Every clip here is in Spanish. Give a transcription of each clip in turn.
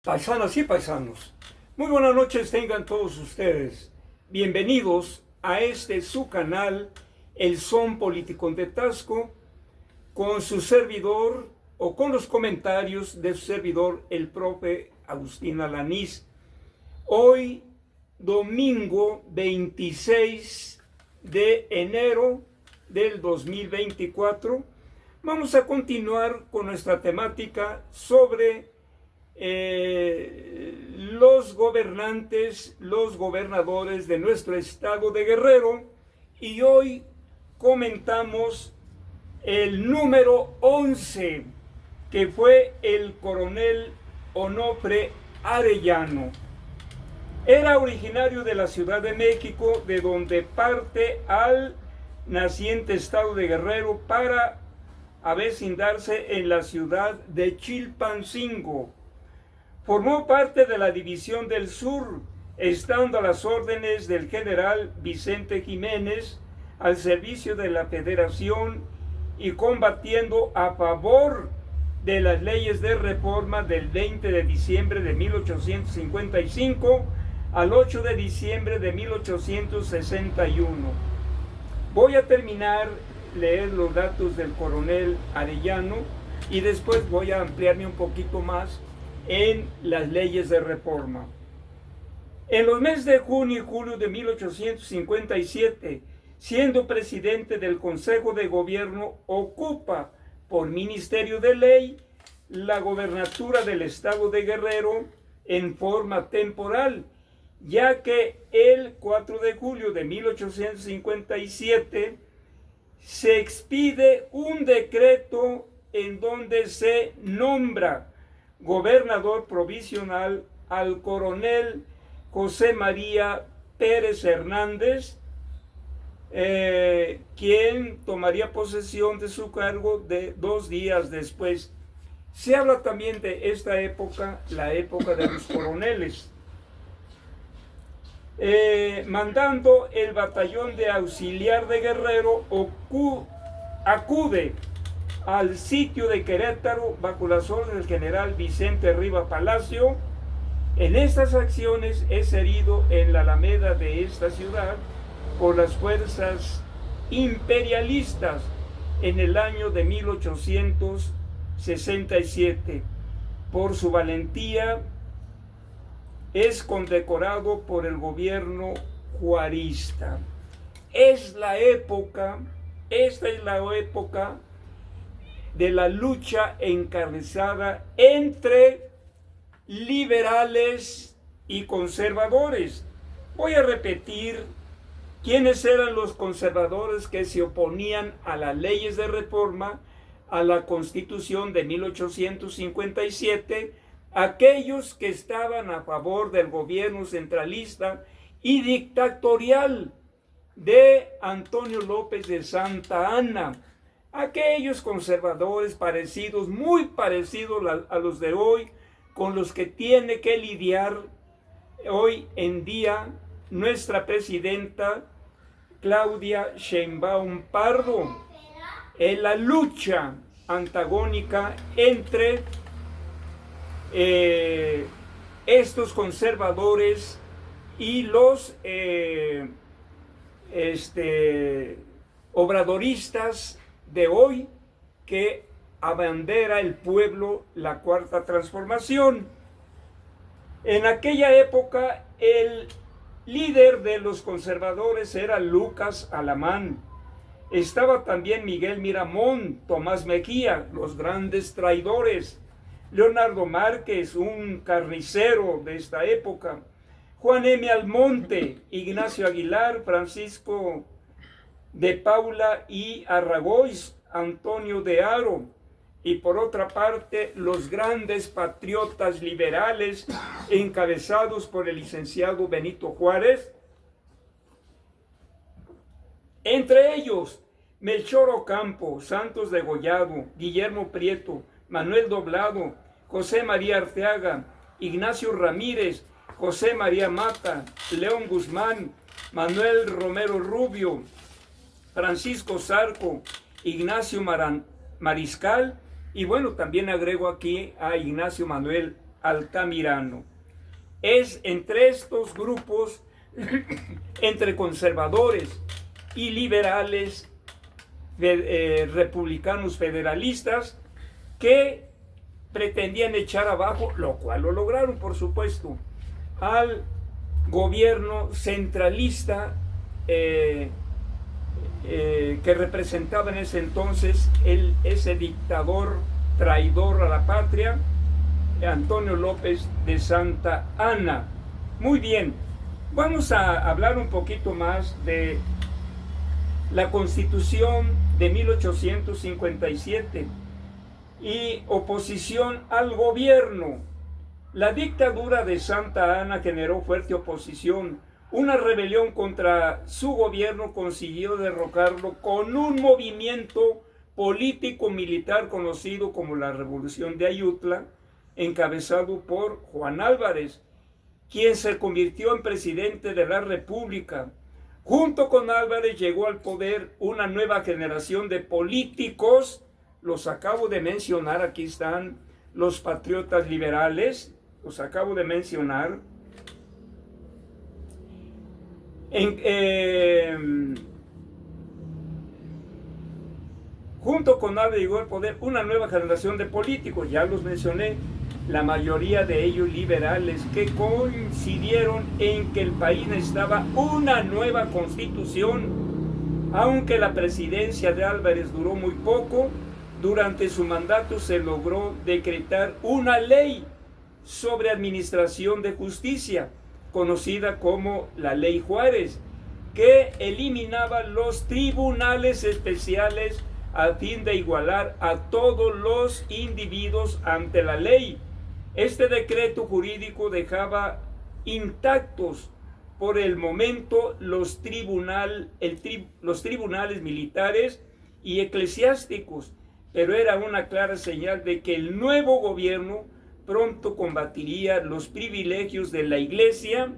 Paisanas y paisanos, muy buenas noches tengan todos ustedes. Bienvenidos a su canal, El Son Político de Tasco, con su servidor o con los comentarios de su servidor, el profe Agustín Alanís. Hoy, domingo 26 de enero del 2024, vamos a continuar con nuestra temática sobre los gobernantes, los gobernadores de nuestro estado de Guerrero, y hoy comentamos el número 11, que fue el coronel Onofre Arellano. Era originario de la Ciudad de México, de donde parte al naciente estado de Guerrero para avecindarse en la ciudad de Chilpancingo. Formó parte de la División del Sur, estando a las órdenes del general Vicente Jiménez al servicio de la Federación y combatiendo a favor de las leyes de reforma del 20 de diciembre de 1855 al 8 de diciembre de 1861. Voy a leer los datos del coronel Arellano y después voy a ampliarme un poquito más en las leyes de reforma. En los meses de junio y julio de 1857, siendo presidente del Consejo de Gobierno, ocupa por Ministerio de Ley la gobernatura del estado de Guerrero en forma temporal, ya que el 4 de julio de 1857 se expide un decreto en donde se nombra gobernador provisional al coronel José María Pérez Hernández, quien tomaría posesión de su cargo 2 días después. Se habla también de esta época, la época de los coroneles. Mandando el batallón de auxiliar de Guerrero, acude al sitio de Querétaro bajo las órdenes del general Vicente Riva Palacio. En estas acciones es herido en la alameda de esta ciudad por las fuerzas imperialistas en el año de 1867. Por su valentía es condecorado por el gobierno juarista. Esta es la época de la lucha encarnizada entre liberales y conservadores. Voy a repetir quiénes eran los conservadores que se oponían a las leyes de reforma, a la Constitución de 1857, aquellos que estaban a favor del gobierno centralista y dictatorial de Antonio López de Santa Anna. Aquellos conservadores muy parecidos a los de hoy, con los que tiene que lidiar hoy en día nuestra presidenta Claudia Sheinbaum Pardo, en la lucha antagónica entre estos conservadores y los obradoristas de hoy, que abandera el pueblo la Cuarta Transformación. En aquella época el líder de los conservadores era Lucas Alamán. Estaba también Miguel Miramón, Tomás Mejía, los grandes traidores, Leonardo Márquez, un carnicero de esta época, Juan M. Almonte, Ignacio Aguilar, Francisco de Paula y Arragois, Antonio de Haro, y por otra parte los grandes patriotas liberales encabezados por el licenciado Benito Juárez, entre ellos Melchor Ocampo, Santos Degollado, Guillermo Prieto, Manuel Doblado, José María Arteaga, Ignacio Ramírez, José María Mata, León Guzmán, Manuel Romero Rubio, Francisco Zarco, Ignacio Mariscal, y bueno, también agrego aquí a Ignacio Manuel Altamirano. Es entre estos grupos, entre conservadores y liberales, republicanos federalistas, que pretendían echar abajo, lo cual lo lograron, por supuesto, al gobierno centralista que representaba en ese entonces ese dictador traidor a la patria, Antonio López de Santa Anna. Muy bien, vamos a hablar un poquito más de la Constitución de 1857 y oposición al gobierno. La dictadura de Santa Anna generó fuerte oposición. Una rebelión contra su gobierno consiguió derrocarlo con un movimiento político-militar conocido como la Revolución de Ayutla, encabezado por Juan Álvarez, quien se convirtió en presidente de la República. Junto con Álvarez llegó al poder una nueva generación de políticos. Los acabo de mencionar, aquí están los patriotas liberales, los acabo de mencionar. Junto con Álvarez llegó al poder una nueva generación de políticos, ya los mencioné, la mayoría de ellos liberales, que coincidieron en que el país necesitaba una nueva constitución. Aunque la presidencia de Álvarez duró muy poco, durante su mandato se logró decretar una ley sobre administración de justicia, conocida como la Ley Juárez, que eliminaba los tribunales especiales a fin de igualar a todos los individuos ante la ley. Este decreto jurídico dejaba intactos por el momento los tribunales militares y eclesiásticos, pero era una clara señal de que el nuevo gobierno pronto combatiría los privilegios de la iglesia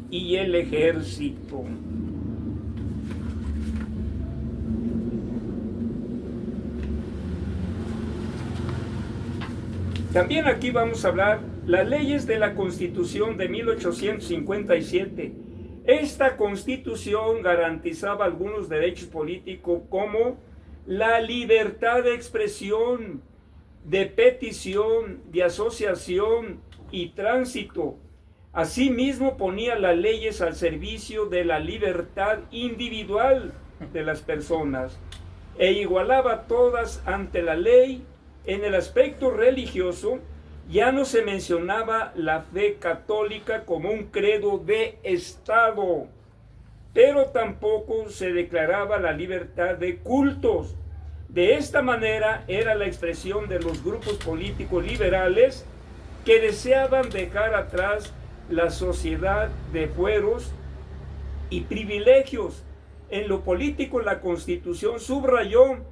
y el ejército. También aquí vamos a hablar las leyes de la Constitución de 1857. Esta Constitución garantizaba algunos derechos políticos como la libertad de expresión, de petición, de asociación y tránsito. Asimismo ponía las leyes al servicio de la libertad individual de las personas e igualaba todas ante la ley. En el aspecto religioso, ya no se mencionaba la fe católica como un credo de Estado, pero tampoco se declaraba la libertad de cultos. De esta manera era la expresión de los grupos políticos liberales que deseaban dejar atrás la sociedad de fueros y privilegios. En lo político, la Constitución subrayó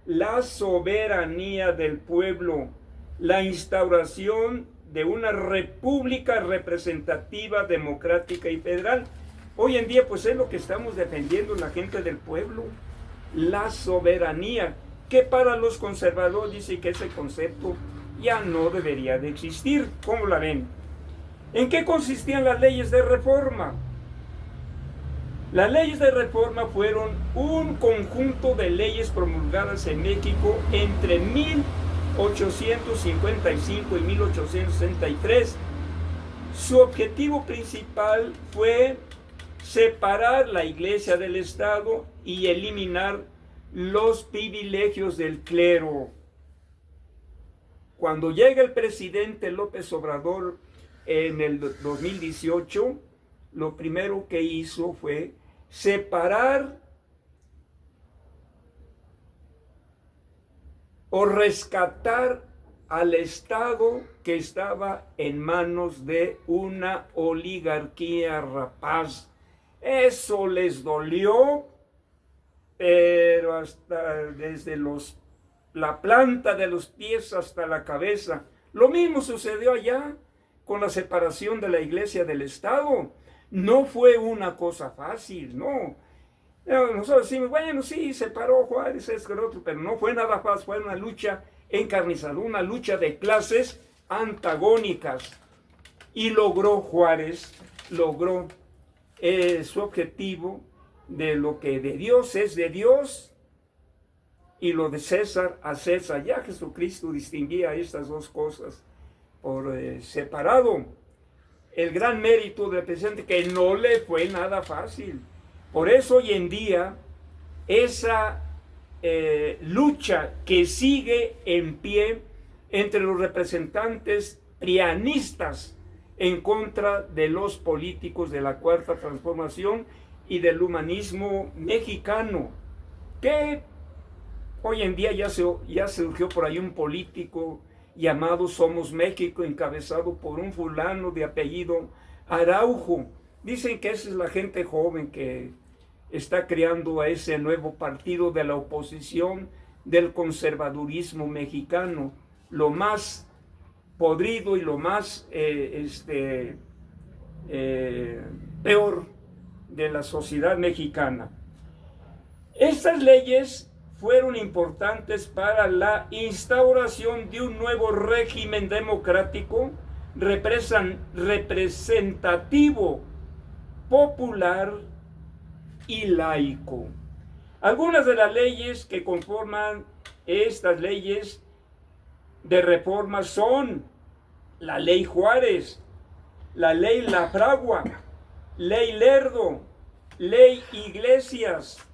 la soberanía del pueblo, la instauración de una república representativa, democrática y federal. Hoy en día pues es lo que estamos defendiendo la gente del pueblo, la soberanía, que para los conservadores dice que ese concepto ya no debería de existir. ¿Cómo la ven? ¿En qué consistían las leyes de reforma? Las leyes de reforma fueron un conjunto de leyes promulgadas en México entre 1855 y 1863. Su objetivo principal fue separar la Iglesia del Estado y eliminar los privilegios del clero. Cuando llega el presidente López Obrador en el 2018, lo primero que hizo fue separar o rescatar al Estado que estaba en manos de una oligarquía rapaz. Eso les dolió, pero hasta desde la planta de los pies hasta la cabeza. Lo mismo sucedió allá con la separación de la Iglesia del Estado. No fue una cosa fácil, no. Nosotros decimos, bueno, sí, separó Juárez, esto, el otro, pero no fue nada fácil, fue una lucha encarnizada, una lucha de clases antagónicas. Y logró Juárez, logró su objetivo de lo que de Dios es de Dios y lo de César a César. Ya Jesucristo distinguía estas dos cosas por separado. El gran mérito del presidente, que no le fue nada fácil. Por eso hoy en día esa lucha que sigue en pie entre los representantes prianistas en contra de los políticos de la Cuarta Transformación y del humanismo mexicano, que hoy en día ya surgió por ahí un político llamado Somos México, encabezado por un fulano de apellido Araujo. Dicen que esa es la gente joven que está creando a ese nuevo partido de la oposición del conservadurismo mexicano, lo más podrido y lo más peor de la sociedad mexicana. Estas leyes fueron importantes para la instauración de un nuevo régimen democrático representativo, popular y laico. Algunas de las leyes que conforman estas leyes de reforma son la Ley Juárez, la Ley La Fragua, Ley Lerdo, Ley Iglesias,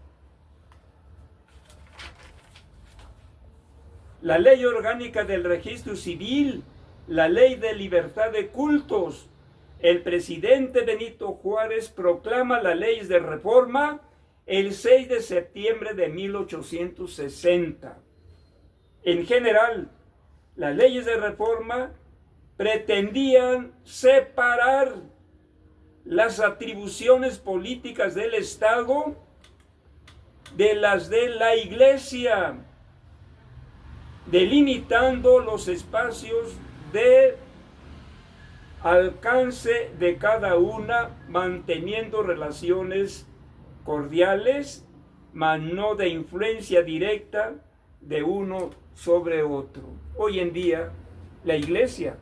la Ley Orgánica del Registro Civil, la Ley de Libertad de Cultos. El presidente Benito Juárez proclama las leyes de reforma el 6 de septiembre de 1860. En general, las leyes de reforma pretendían separar las atribuciones políticas del Estado de las de la Iglesia, delimitando los espacios de alcance de cada una, manteniendo relaciones cordiales, mas no de influencia directa de uno sobre otro. Hoy en día la Iglesia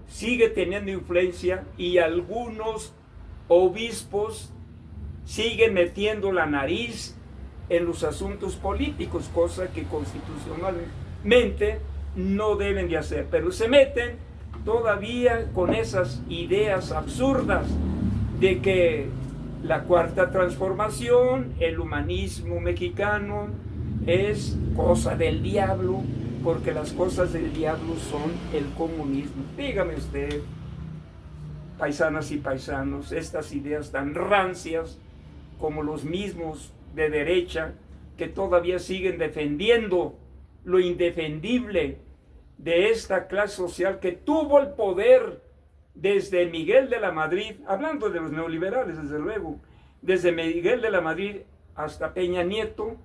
sigue teniendo influencia y algunos obispos siguen metiendo la nariz en los asuntos políticos, cosa que constitucionalmente no deben de hacer, pero se meten todavía con esas ideas absurdas de que la Cuarta Transformación, el humanismo mexicano, es cosa del diablo, porque las cosas del diablo son el comunismo. Dígame usted, paisanas y paisanos, estas ideas tan rancias como los mismos de derecha que todavía siguen defendiendo lo indefendible de esta clase social que tuvo el poder desde Miguel de la Madrid, hablando de los neoliberales desde luego, desde Miguel de la Madrid hasta Peña Nieto,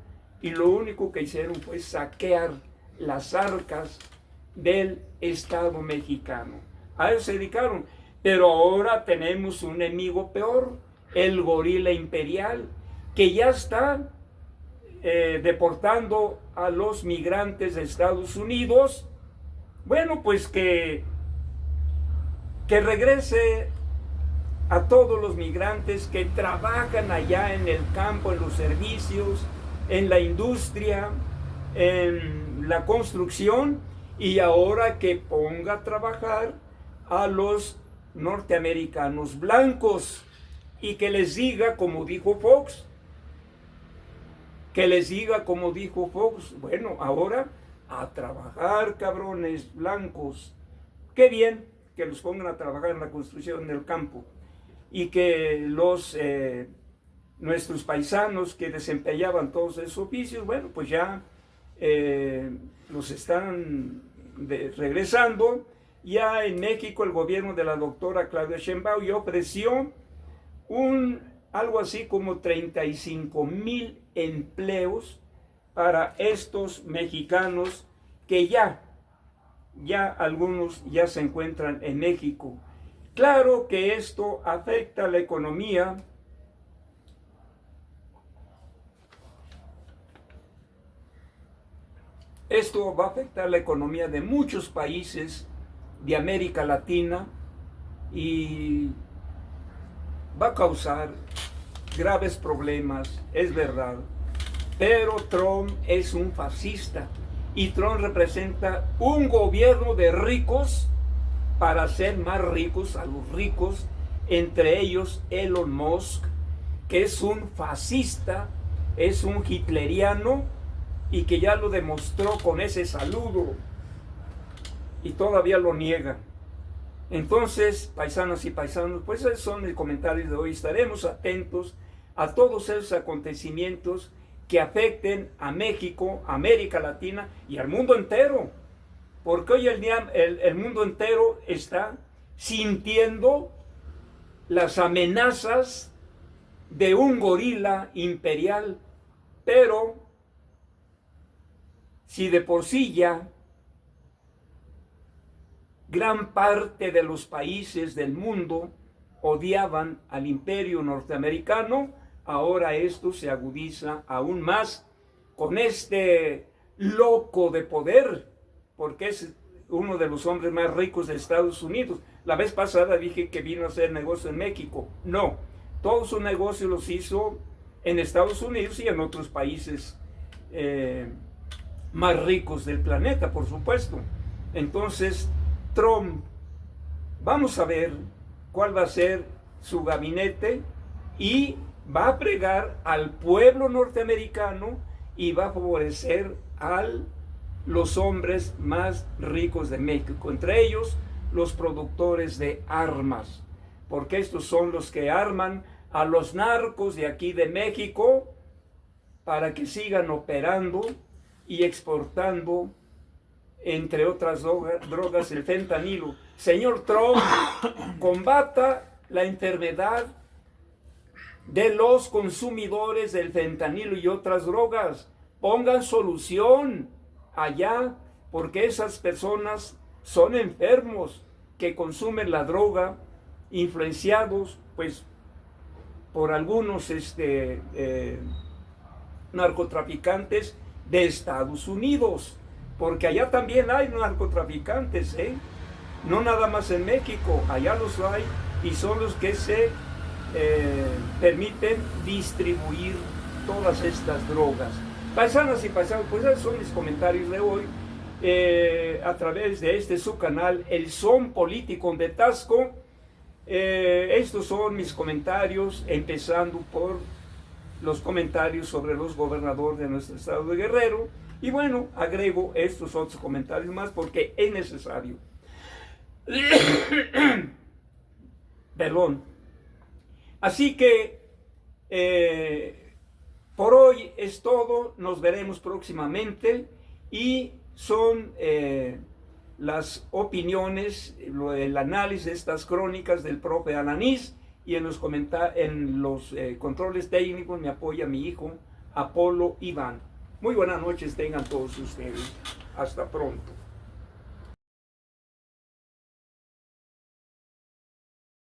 y lo único que hicieron fue saquear las arcas del Estado mexicano. A eso se dedicaron. Pero ahora tenemos un enemigo peor, el gorila imperial, que ya está deportando a los migrantes de Estados Unidos. Bueno, pues que regrese a todos los migrantes que trabajan allá en el campo, en los servicios, en la industria, en la construcción, y ahora que ponga a trabajar a los norteamericanos blancos y que les diga como dijo Fox, bueno, ahora a trabajar, cabrones blancos. Qué bien que los pongan a trabajar en la construcción, en el campo, y que nuestros paisanos que desempeñaban todos esos oficios, bueno, pues ya los están regresando. Ya en México el gobierno de la doctora Claudia Sheinbaum ya ofreció algo así como 35,000 empleos para estos mexicanos que ya algunos ya se encuentran en México. Claro que esto afecta a la economía. Esto va a afectar la economía de muchos países de América Latina y va a causar graves problemas, es verdad. Pero Trump es un fascista y Trump representa un gobierno de ricos para hacer más ricos a los ricos, entre ellos Elon Musk, que es un fascista, es un hitleriano y que ya lo demostró con ese saludo y todavía lo niega. Entonces, paisanas y paisanos, pues esos son los comentarios de hoy. Estaremos atentos a todos esos acontecimientos que afecten a México, América Latina y al mundo entero. Porque hoy el mundo entero está sintiendo las amenazas de un gorila imperial. Pero si de por sí ya gran parte de los países del mundo odiaban al imperio norteamericano, ahora esto se agudiza aún más con este loco de poder, porque es uno de los hombres más ricos de Estados Unidos. La vez pasada dije que vino a hacer negocio en México. No, todos sus negocios los hizo en Estados Unidos y en otros países más ricos del planeta, por supuesto. Entonces, Trump, vamos a ver cuál va a ser su gabinete y va a pregar al pueblo norteamericano y va a favorecer a los hombres más ricos de México, entre ellos los productores de armas, porque estos son los que arman a los narcos de aquí de México para que sigan operando y exportando, entre otras drogas, el fentanilo. Señor Trump, combata la enfermedad de los consumidores del fentanilo y otras drogas. Pongan solución allá, porque esas personas son enfermos que consumen la droga, influenciados pues por algunos narcotraficantes de Estados Unidos, porque allá también hay narcotraficantes, no nada más en México, allá los hay y son los que se permiten distribuir todas estas drogas. Paisanas y paisanos, pues esos son mis comentarios de hoy a través de su canal, El Son Político de Tasco. Estos son mis comentarios, empezando por los comentarios sobre los gobernadores de nuestro estado de Guerrero. Y bueno, agrego estos otros comentarios más porque es necesario. Perdón. Así que por hoy es todo. Nos veremos próximamente y son las opiniones, el análisis de estas crónicas del profe Alanís, y en los controles técnicos me apoya mi hijo Apolo Iván. Muy buenas noches tengan todos ustedes. Hasta pronto.